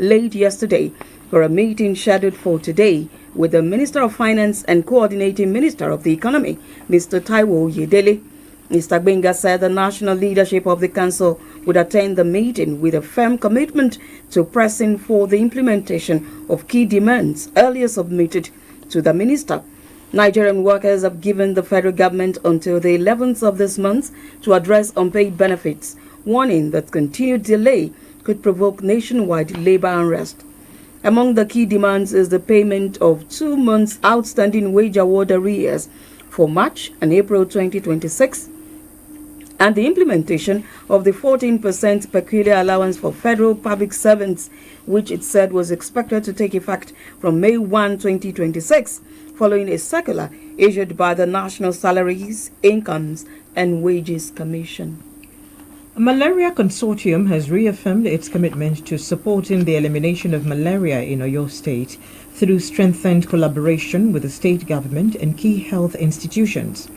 late yesterday for a meeting scheduled for today with the Minister of Finance and Coordinating Minister of the Economy, Mr. Taiwo Oyedele. Mr. Gbenga said the national leadership of the council would attend the meeting with a firm commitment to pressing for the implementation of key demands earlier submitted to the minister. Nigerian workers have given the federal government until the 11th of this month to address unpaid benefits, warning that continued delay could provoke nationwide labor unrest. Among the key demands is the payment of 2 months outstanding wage award arrears for March and April 2026, and the implementation of the 14% peculiar allowance for federal public servants, which it said was expected to take effect from May 1, 2026, following a circular issued by the National Salaries, Incomes and Wages Commission. A Malaria Consortium has reaffirmed its commitment to supporting the elimination of malaria in Oyo State through strengthened collaboration with the state government and key health institutions.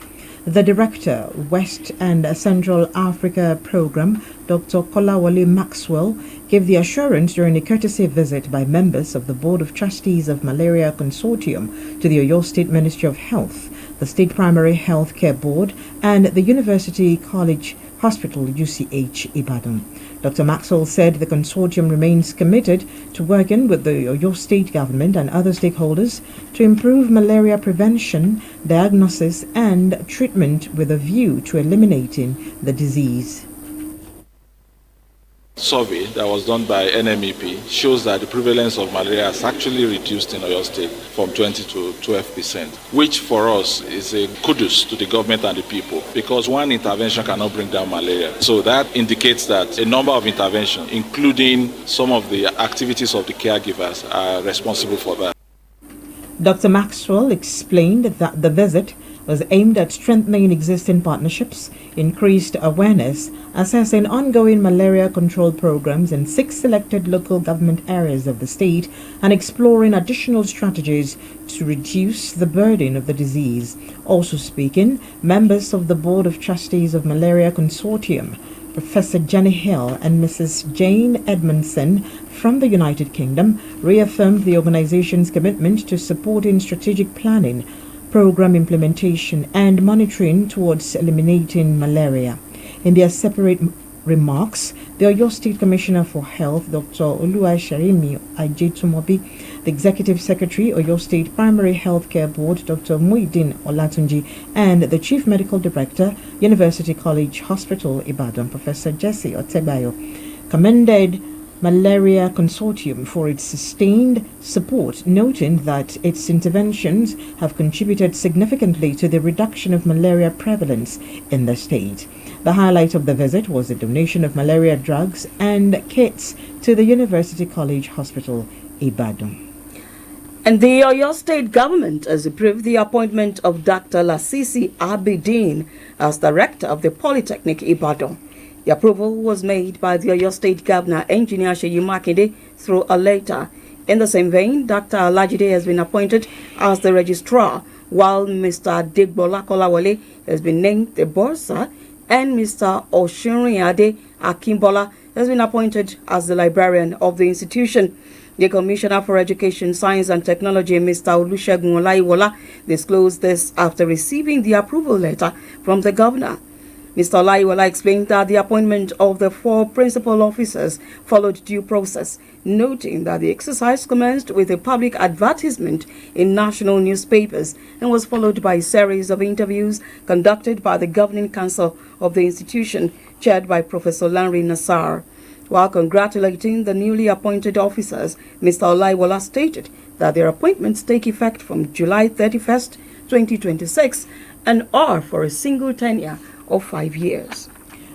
The Director, West and Central Africa Program, Dr. Kolawole Maxwell, gave the assurance during a courtesy visit by members of the Board of Trustees of Malaria Consortium to the Oyo State Ministry of Health, the State Primary Health Care Board, and the University College Hospital, UCH, Ibadan. Dr. Maxwell said the consortium remains committed to working with the Oyo State government and other stakeholders to improve malaria prevention, diagnosis, and treatment with a view to eliminating the disease. Survey that was done by NMEP shows that the prevalence of malaria has actually reduced in Oyo State from 20 to 12%, which for us is a kudos to the government and the people, because one intervention cannot bring down malaria. So that indicates that a number of interventions, including some of the activities of the caregivers, are responsible for that. Dr. Maxwell explained that the visit was aimed at strengthening existing partnerships, increased awareness, assessing ongoing malaria control programs in 6 selected local government areas of the state, and exploring additional strategies to reduce the burden of the disease. Also speaking, members of the Board of Trustees of Malaria Consortium, Professor Jenny Hill and Mrs. Jane Edmondson from the United Kingdom, reaffirmed the organization's commitment to supporting strategic planning, program implementation, and monitoring towards eliminating malaria. In their separate remarks, the Oyo State Commissioner for Health, Dr. Oluwaseremi Ajetumobi, the Executive Secretary, Oyo State Primary Health Care Board, Dr. Muideen Olatunji, and the Chief Medical Director, University College Hospital, Ibadan, Professor Jesse Otegbayo, commended Malaria Consortium for its sustained support, noting that its interventions have contributed significantly to the reduction of malaria prevalence in the state. The highlight of the visit was the donation of malaria drugs and kits to the University College Hospital, Ibadan. And the Oyo State government has approved the appointment of Dr. Lasisi Abidin as Director of the Polytechnic Ibadan. The approval was made by the Oyo State Governor, Engineer Seyi Makinde, through a letter. In the same vein, Dr. Alajide has been appointed as the Registrar, while Mr. Adegbola Kolawole has been named the Bursar, and Mr. Oshunriade Akimbola has been appointed as the Librarian of the institution. The Commissioner for Education, Science and Technology, Mr. Olusegun Olaiwola, disclosed this after receiving the approval letter from the Governor. Mr. Olaiwola explained that the appointment of the 4 principal officers followed due process, noting that the exercise commenced with a public advertisement in national newspapers and was followed by a series of interviews conducted by the Governing Council of the institution, chaired by Professor Lanre Nassar. While congratulating the newly appointed officers, Mr. Olaiwola stated that their appointments take effect from July 31st, 2026 and are for a single tenure of 5 years.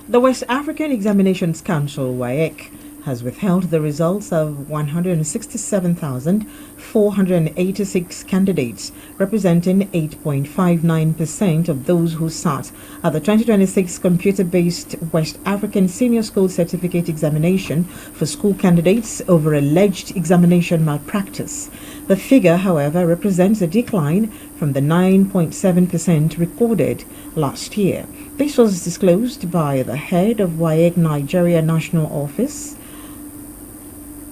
The West African Examinations Council, WAEC, has withheld the results of 167,486 candidates, representing 8.59% of those who sat at the 2026 computer-based West African Senior School Certificate Examination for school candidates over alleged examination malpractice. The figure, however, represents a decline from the 9.7% recorded last year. This was disclosed by the head of WAEC Nigeria National Office,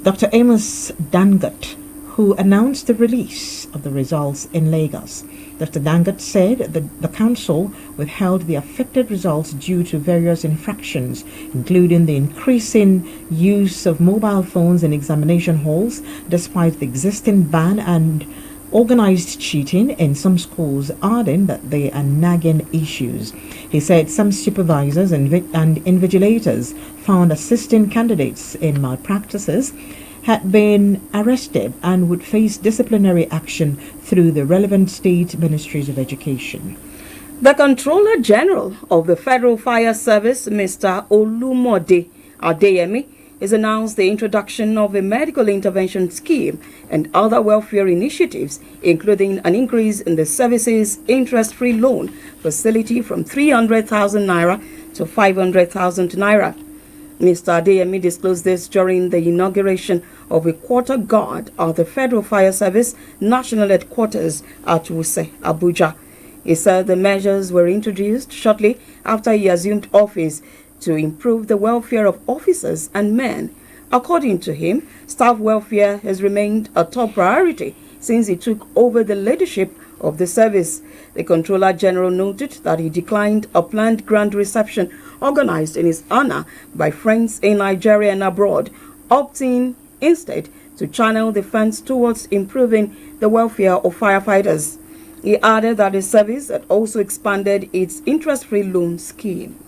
Dr. Amos Dangut, who announced the release of the results in Lagos. Dr. Dangut said that the council withheld the affected results due to various infractions, including the increasing use of mobile phones in examination halls, despite the existing ban, and organized cheating in some schools, adding that they are nagging issues. He said some supervisors and invigilators found assisting candidates in malpractices had been arrested and would face disciplinary action through the relevant state ministries of education. The Controller General of the Federal Fire Service, Mr. Olumode Adeyemi, has announced the introduction of a medical intervention scheme and other welfare initiatives, including an increase in the service's interest-free loan facility from 300,000 naira to 500,000 naira. Mr. Adeyemi disclosed this during the inauguration of a quarter guard at the Federal Fire Service National Headquarters at Wuse, Abuja. He said the measures were introduced shortly after he assumed office to improve the welfare of officers and men. According to him, staff welfare has remained a top priority since he took over the leadership of the service. The Controller General noted that he declined a planned grand reception organized in his honor by friends in Nigeria and abroad, opting instead to channel the funds towards improving the welfare of firefighters. He added that the service had also expanded its interest-free loan scheme.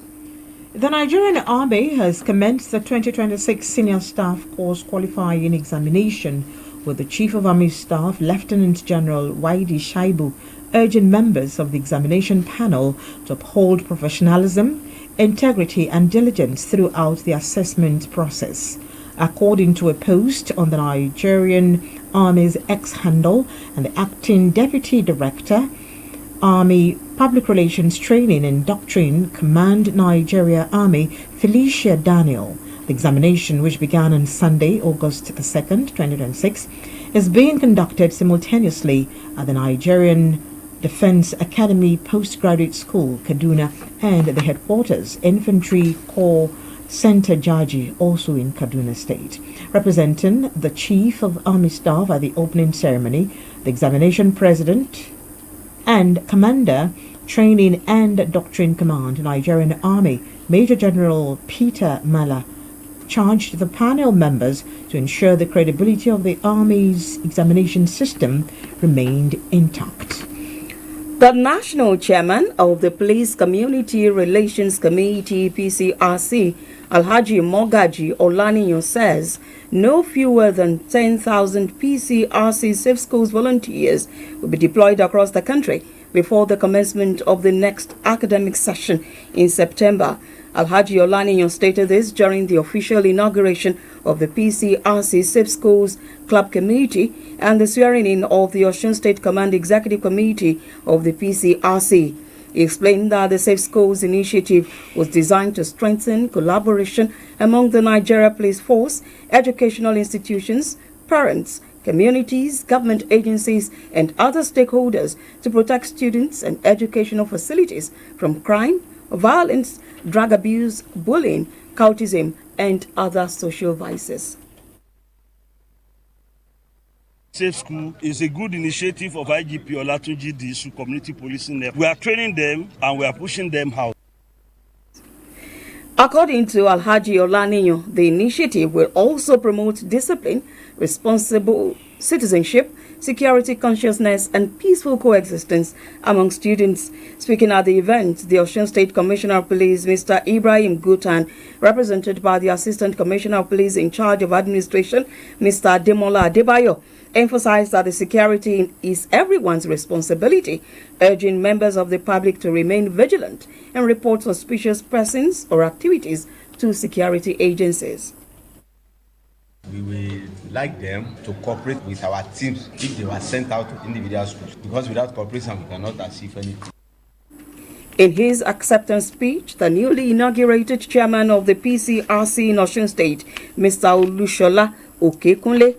The Nigerian Army has commenced the 2026 Senior Staff Course Qualifying Examination, with the Chief of Army Staff, Lieutenant General Waidi Shaibu, urging members of the examination panel to uphold professionalism, integrity and diligence throughout the assessment process. According to a post on the Nigerian Army's X handle, and the Acting Deputy Director, Army Public Relations Training and Doctrine, Command Nigeria Army, Felicia Daniel. The examination, which began on Sunday, August 2nd, 2026, is being conducted simultaneously at the Nigerian Defense Academy Postgraduate School, Kaduna, and the headquarters, Infantry Corps Center Jaji, also in Kaduna State. Representing the Chief of Army Staff at the opening ceremony, the examination president and Commander, Training and Doctrine Command, Nigerian Army, Major General Peter Mala, charged the panel members to ensure the credibility of the Army's examination system remained intact. The National Chairman of the Police Community Relations Committee, PCRC, Alhaji Mogaji Olaniyan, says no fewer than 10,000 PCRC Safe Schools volunteers will be deployed across the country before the commencement of the next academic session in September. Alhaji Olaniyan stated this during the official inauguration of the PCRC Safe Schools Club Committee and the swearing-in of the Osun State Command Executive Committee of the PCRC. He explained that the Safe Schools initiative was designed to strengthen collaboration among the Nigeria Police Force, educational institutions, parents, communities, government agencies, and other stakeholders to protect students and educational facilities from crime, violence, drug abuse, bullying, cultism, and other social vices. Safe School is a good initiative of IGP Olatunji Disu Community Policing Network. We are training them and we are pushing them out. According to Alhaji Olaniyan, the initiative will also promote discipline, responsible citizenship, security consciousness, and peaceful coexistence among students. Speaking at the event, the Osun State Commissioner of Police, Mr. Ibrahim Gutan, represented by the Assistant Commissioner of Police in charge of administration, Mr. Demola Adebayo, emphasized that the security is everyone's responsibility, urging members of the public to remain vigilant and report suspicious persons or activities to security agencies. We will like them to cooperate with our teams if they were sent out to individual schools, because without cooperation we cannot achieve anything. In his acceptance speech, the newly inaugurated chairman of the PCRC in Osun State, Mr. Olushola Okekunle,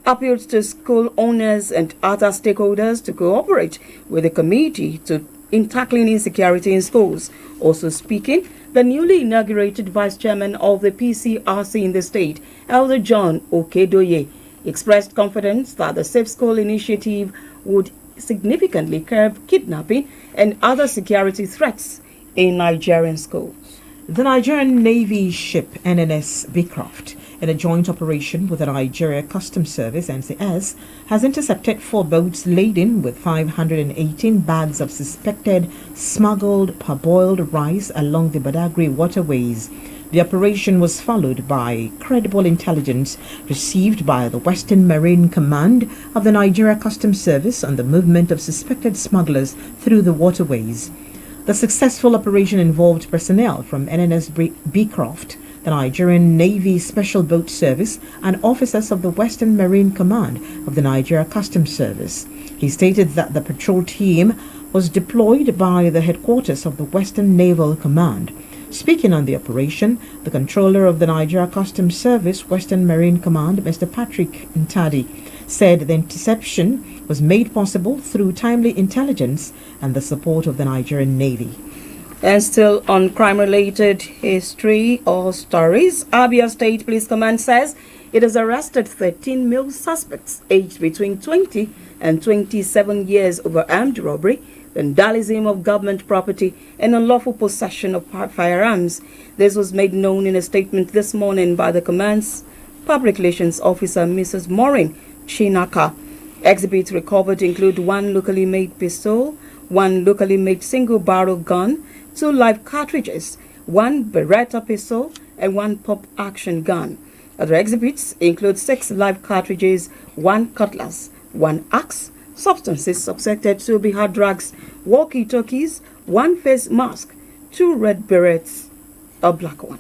appealed to school owners and other stakeholders to cooperate with the committee to in tackling insecurity in schools. Also speaking, the newly inaugurated Vice Chairman of the PCRC in the state, Elder John Okedoye, expressed confidence that the Safe School initiative would significantly curb kidnapping and other security threats in Nigerian schools. The Nigerian Navy ship NNS Beecroft, in a joint operation with the Nigeria Customs Service (NCS), has intercepted 4 boats laden with 518 bags of suspected smuggled parboiled rice along the Badagry waterways. The operation was followed by credible intelligence received by the Western Marine Command of the Nigeria Customs Service on the movement of suspected smugglers through the waterways. The successful operation involved personnel from NNS Beecroft, the Nigerian Navy Special Boat Service, and officers of the Western Marine Command of the Nigeria Customs Service. He stated that the patrol team was deployed by the headquarters of the Western Naval Command. Speaking on the operation, the controller of the Nigeria Customs Service Western Marine Command, Mr. Patrick Ntadi, said the interception was made possible through timely intelligence and the support of the Nigerian Navy. And still on crime-related history or stories, Abia State Police Command says it has arrested 13 male suspects aged between 20 and 27 years over armed robbery, vandalism of government property, and unlawful possession of firearms. This was made known in a statement this morning by the command's public relations officer, Mrs. Maureen Chinaka. Exhibits recovered include 1 locally made pistol, 1 locally made single-barrel gun, 2 live cartridges, 1 Beretta pistol, and 1 pump-action gun. Other exhibits include 6 live cartridges, 1 cutlass, 1 axe, substances suspected to be hard drugs, walkie-talkies, 1 face mask, 2 red berets, a black one.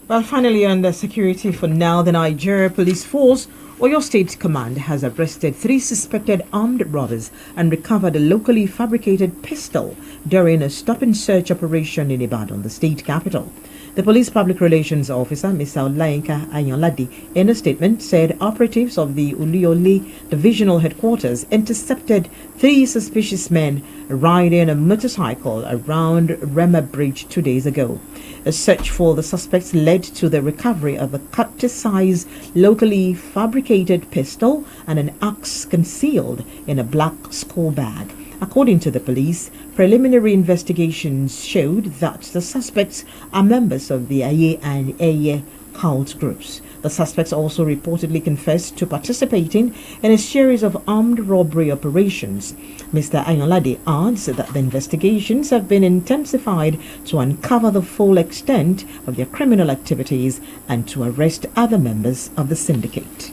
Well, finally, on the security for now, the Nigeria Police Force Oyo State Command has arrested 3 suspected armed robbers and recovered a locally fabricated pistol during a stop-and-search operation in Ibadan, the state capital. The police public relations officer, Mr. Olayinka Ayonladi, in a statement said operatives of the Ulioli Divisional Headquarters intercepted 3 suspicious men riding a motorcycle around Rema Bridge 2 days ago. A search for the suspects led to the recovery of a cut-to-size locally fabricated pistol and an axe concealed in a black school bag. According to the police, preliminary investigations showed that the suspects are members of the Aye and Eye cult groups. The suspects also reportedly confessed to participating in a series of armed robbery operations. Mr. Ayonlade adds that the investigations have been intensified to uncover the full extent of their criminal activities and to arrest other members of the syndicate.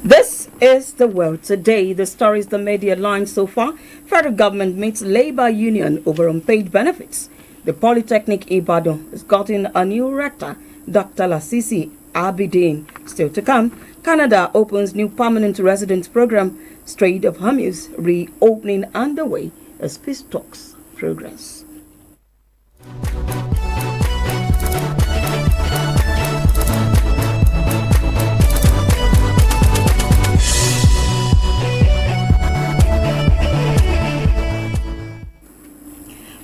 This is the world today. The stories the media line so far. Federal government meets labor union over unpaid benefits. The Polytechnic Ibadan has gotten a new rector, Dr. Lasisi Abidin. Still to come, Canada opens new permanent residence program. Strait of Hormuz reopening underway as peace talks progress.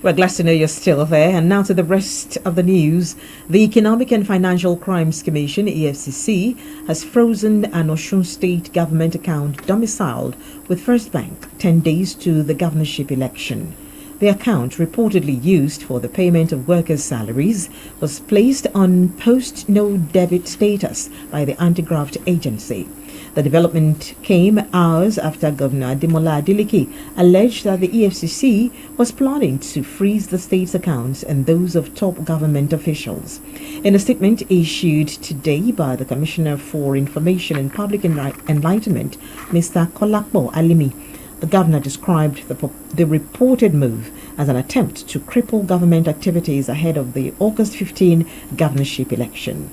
We're glad to know you're still there. And now to the rest of the news. The Economic and Financial Crimes Commission, EFCC, has frozen an Osun State government account domiciled with First Bank 10 days to the governorship election. The account, reportedly used for the payment of workers' salaries, was placed on post-no-debit status by the anti-graft agency. The development came hours after Governor Ademola Adeleke alleged that the EFCC was planning to freeze the state's accounts and those of top government officials. In a statement issued today by the Commissioner for Information and Public Enlightenment, Mr. Kolakbo Alimi, the governor described the reported move as an attempt to cripple government activities ahead of the August 15 governorship election.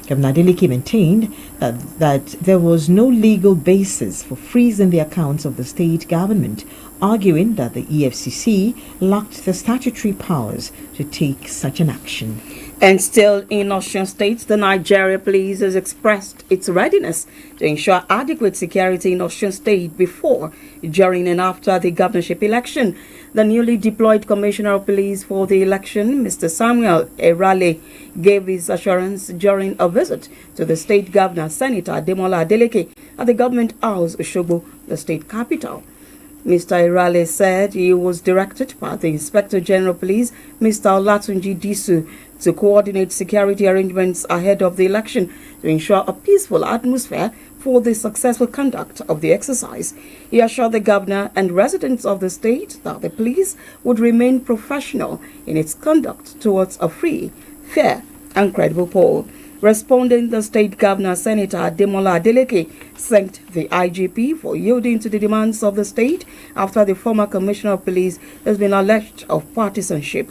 Governor Adeleke maintained that there was no legal basis for freezing the accounts of the state government, arguing that the EFCC lacked the statutory powers to take such an action. And still in Osun State, the Nigeria Police has expressed its readiness to ensure adequate security in Osun State before, during and after the governorship election. The newly deployed Commissioner of Police for the election, Mr. Samuel Erale, gave his assurance during a visit to the state governor, Senator Ademola Adeleke, at the Government House, Osogbo, the state capital. Mr. Erale said he was directed by the Inspector General of Police, Mr. Olatunji Disu, to coordinate security arrangements ahead of the election to ensure a peaceful atmosphere for the successful conduct of the exercise. He assured the governor and residents of the state that the police would remain professional in its conduct towards a free, fair, and credible poll. Responding, the state governor, Senator Ademola Adeleke, thanked the IGP for yielding to the demands of the state after the former commissioner of police has been alleged of partisanship.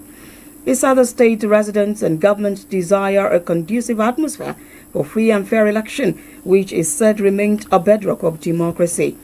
He said the state residents and government desire a conducive atmosphere for free and fair election, which is said remained a bedrock of democracy.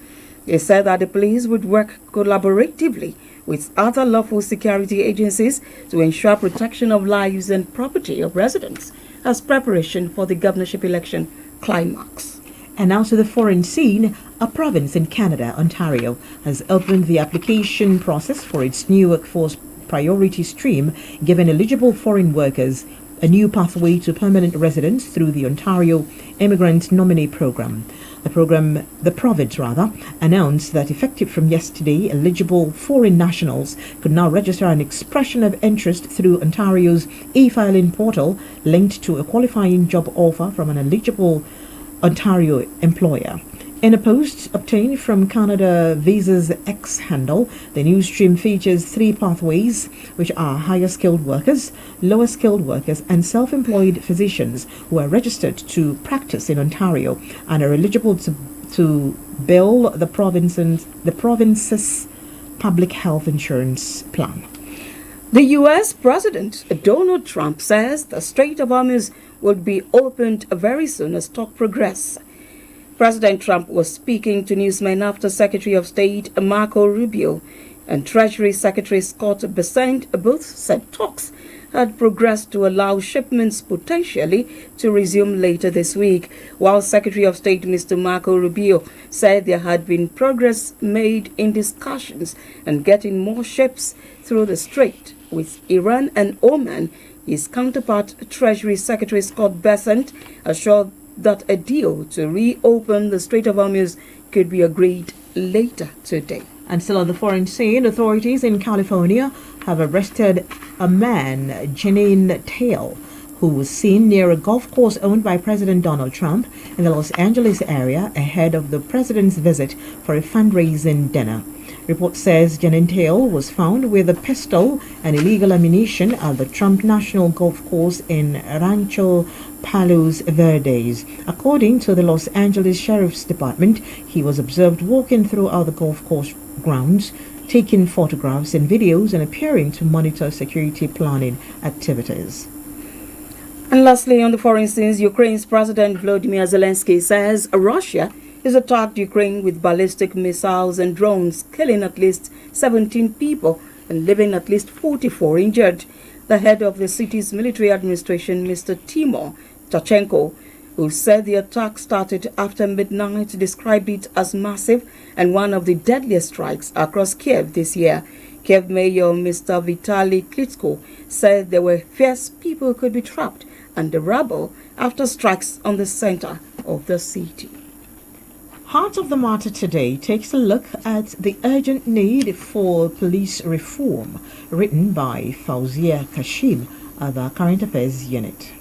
He said that the police would work collaboratively with other lawful security agencies to ensure protection of lives and property of residents as preparation for the governorship election climax. And now to the foreign scene, a province in Canada, Ontario, has opened the application process for its new workforce priority stream, giving eligible foreign workers a new pathway to permanent residence through the Ontario Immigrant Nominee Program. The province announced that effective from yesterday, eligible foreign nationals could now register an expression of interest through Ontario's e-filing portal linked to a qualifying job offer from an eligible Ontario employer. In a post obtained from Canada Visa's X handle, the new stream features 3 pathways, which are higher skilled workers, lower skilled workers, and self-employed physicians who are registered to practice in Ontario and are eligible to bill the province's public health insurance plan. The U.S. President Donald Trump says the Strait of Hormuz will be opened very soon as talks progress. President Trump was speaking to newsmen after Secretary of State Marco Rubio and Treasury Secretary Scott Bessent both said talks had progressed to allow shipments potentially to resume later this week, while Secretary of State Mr. Marco Rubio said there had been progress made in discussions and getting more ships through the strait with Iran and Oman. His counterpart, Treasury Secretary Scott Bessent, assured that a deal to reopen the Strait of Hormuz could be agreed later today. And still on the foreign scene, authorities in California have arrested a man, Janine Tail, who was seen near a golf course owned by President Donald Trump in the Los Angeles area ahead of the president's visit for a fundraising dinner. Report says Janine Tail was found with a pistol and illegal ammunition at the Trump National Golf Course in Rancho Palos Verdes. According to the Los Angeles Sheriff's Department, he was observed walking throughout the golf course grounds, taking photographs and videos and appearing to monitor security planning activities. And lastly, on the foreign scenes, Ukraine's President Volodymyr Zelensky says Russia has attacked Ukraine with ballistic missiles and drones, killing at least 17 people and leaving at least 44 injured. The head of the city's military administration, Mr. Timur Tachenko, who said the attack started after midnight, described it as massive and one of the deadliest strikes across Kiev this year. Kiev Mayor Mr. Vitaly Klitschko said there were fears people could be trapped under rubble after strikes on the center of the city. Heart of the Matter today takes a look at the urgent need for police reform, written by Fauzia Kashim at the Current Affairs Unit.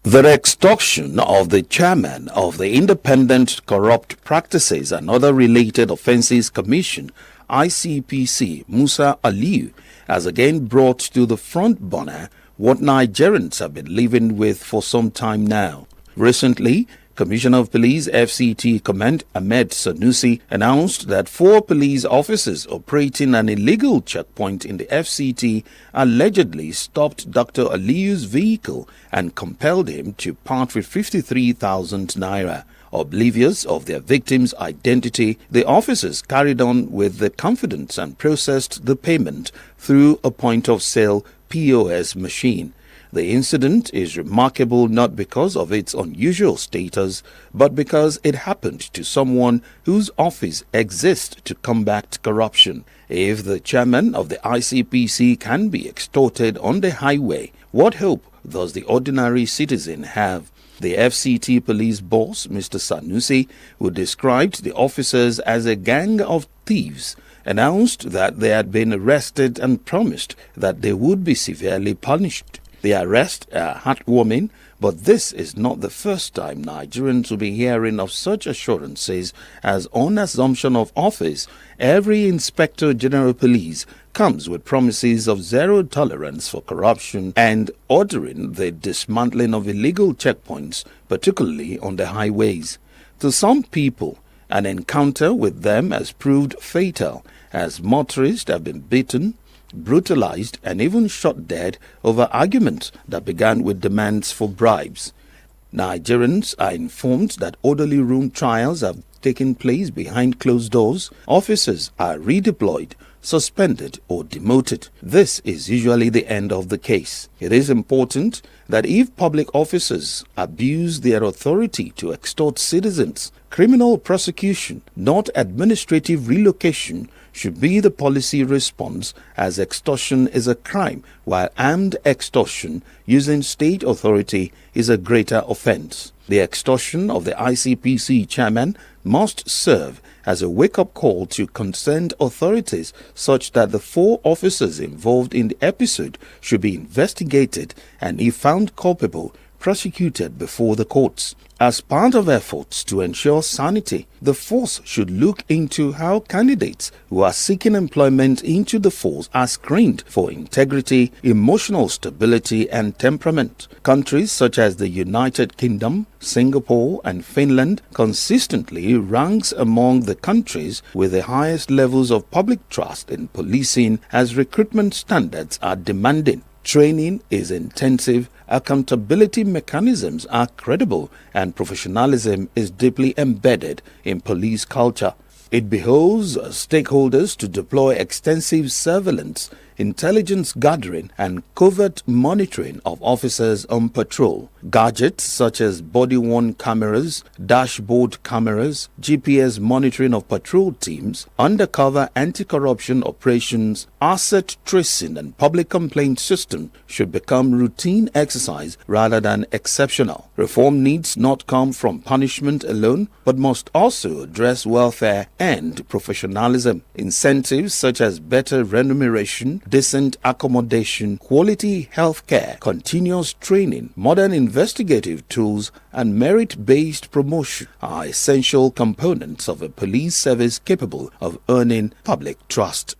The extortion of the chairman of the Independent Corrupt Practices and Other Related Offences Commission, ICPC, Musa Aliyu, has again brought to the front burner what Nigerians have been living with for some time now. Recently, Commissioner of Police FCT Command Ahmed Sanusi announced that 4 police officers operating an illegal checkpoint in the FCT allegedly stopped Dr. Aliyu's vehicle and compelled him to part with 53,000 naira. Oblivious of their victim's identity, the officers carried on with the confidence and processed the payment through a point-of-sale POS machine. The incident is remarkable not because of its unusual status, but because it happened to someone whose office exists to combat corruption. If the chairman of the ICPC can be extorted on the highway, what hope does the ordinary citizen have? The FCT police boss, Mr. Sanusi, who described the officers as a gang of thieves, announced that they had been arrested and promised that they would be severely punished. The arrests are heartwarming, but this is not the first time Nigerians will be hearing of such assurances, as on assumption of office, every Inspector General Police comes with promises of zero tolerance for corruption and ordering the dismantling of illegal checkpoints, particularly on the highways. To some people, an encounter with them has proved fatal, as motorists have been beaten, brutalized, and even shot dead over arguments that began with demands for bribes. Nigerians are informed that orderly room trials have taken place behind closed doors. Officers are redeployed, suspended, or demoted. This is usually the end of the case. It is important that if public officers abuse their authority to extort citizens, criminal prosecution, not administrative relocation, should be the policy response, as extortion is a crime, while armed extortion using state authority is a greater offense. The extortion of the ICPC chairman must serve as a wake-up call to concerned authorities, such that the 4 officers involved in the episode should be investigated and, if found culpable, prosecuted before the courts. As part of efforts to ensure sanity, the force should look into how candidates who are seeking employment into the force are screened for integrity, emotional stability, and temperament. Countries such as the United Kingdom, Singapore, and Finland consistently ranks among the countries with the highest levels of public trust in policing, as recruitment standards are demanding. Training is intensive, accountability mechanisms are credible, and professionalism is deeply embedded in police culture. It behoves stakeholders to deploy extensive surveillance, intelligence gathering, and covert monitoring of officers on patrol. Gadgets such as body-worn cameras, dashboard cameras, GPS monitoring of patrol teams, undercover anti-corruption operations, asset tracing, and public complaint system should become routine exercise rather than exceptional. Reform needs not come from punishment alone, but must also address welfare and professionalism. Incentives such as better remuneration, decent accommodation, quality health care, continuous training, modern investigative tools, and merit-based promotion are essential components of a police service capable of earning public trust.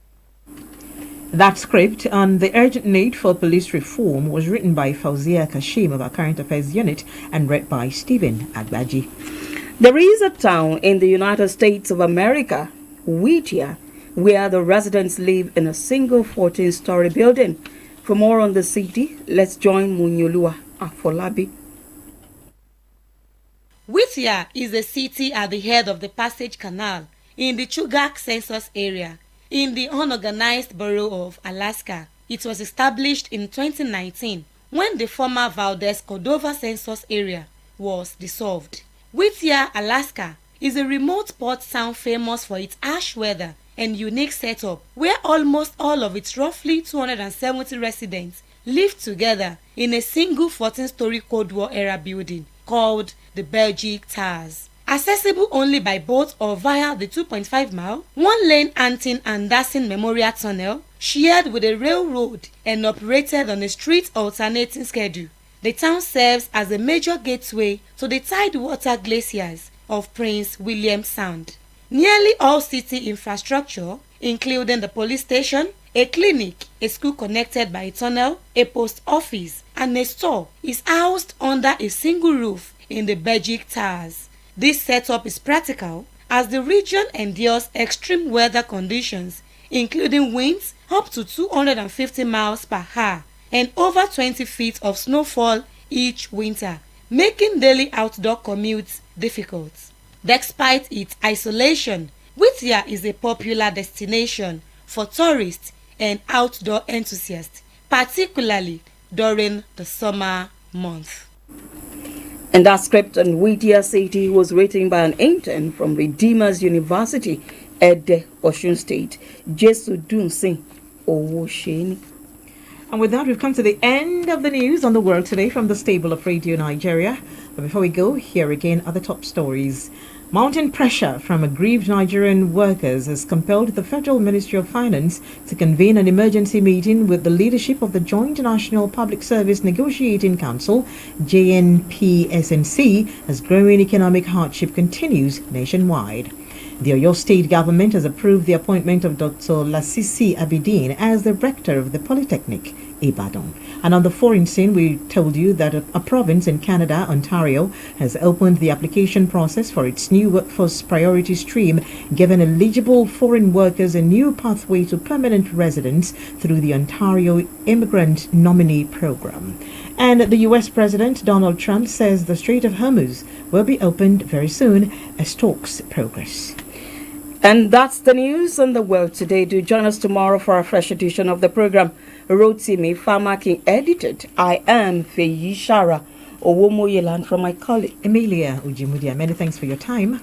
That script on the urgent need for police reform was written by Fauzia Kashim of our Current Affairs Unit and read by Stephen Agbaji. There is a town in the United States of America, Whittier, where the residents live in a single 14-story building. For more on the city, let's join Munyolua Afolabi. Whittier is a city at the head of the Passage Canal in the Chugach census area in the unorganized borough of Alaska. It was established in 2019 when the former Valdez-Cordova census area was dissolved. Whittier, Alaska is a remote port town famous for its harsh weather and unique setup, where almost all of its roughly 270 residents live together in a single 14-story Cold War era building called the Belgic Towers. Accessible only by boat or via the 2.5-mile, one-lane Antin Anderson Memorial Tunnel, shared with a railroad and operated on a street alternating schedule. The town serves as a major gateway to the tidewater glaciers of Prince William Sound. Nearly all city infrastructure, including the police station, a clinic, a school connected by a tunnel, a post office, and a store, is housed under a single roof in the Belgic Towers. This setup is practical as the region endures extreme weather conditions, including winds up to 250 miles per hour and over 20 feet of snowfall each winter, making daily outdoor commutes difficult. Despite its isolation, Whittier is a popular destination for tourists and outdoor enthusiasts, particularly during the summer month. And that script on Whittier City was written by an intern from Redeemers University, Ede, Osun State, Jesu Dunsin Owosheni. And with that, we've come to the end of the news on the world today from the stable of Radio Nigeria. But before we go, here again are the top stories. Mounting pressure from aggrieved Nigerian workers has compelled the Federal Ministry of Finance to convene an emergency meeting with the leadership of the Joint National Public Service Negotiating Council, JNPSNC, as growing economic hardship continues nationwide. The Oyo State government has approved the appointment of Dr. Lasisi Abidin as the rector of the Polytechnic, Ibadan. And on the foreign scene, we told you that a province in Canada, Ontario, has opened the application process for its new workforce priority stream, giving eligible foreign workers a new pathway to permanent residence through the Ontario Immigrant Nominee Program. And the U.S. President Donald Trump says the Strait of Hormuz will be opened very soon as talks progress. And that's the news on the world today. Do join us tomorrow for a fresh edition of the program. Rotimi Famaki edited. I am Feyi Shara Owomoyelan from my colleague Emilia Ujimudia, many thanks for your time.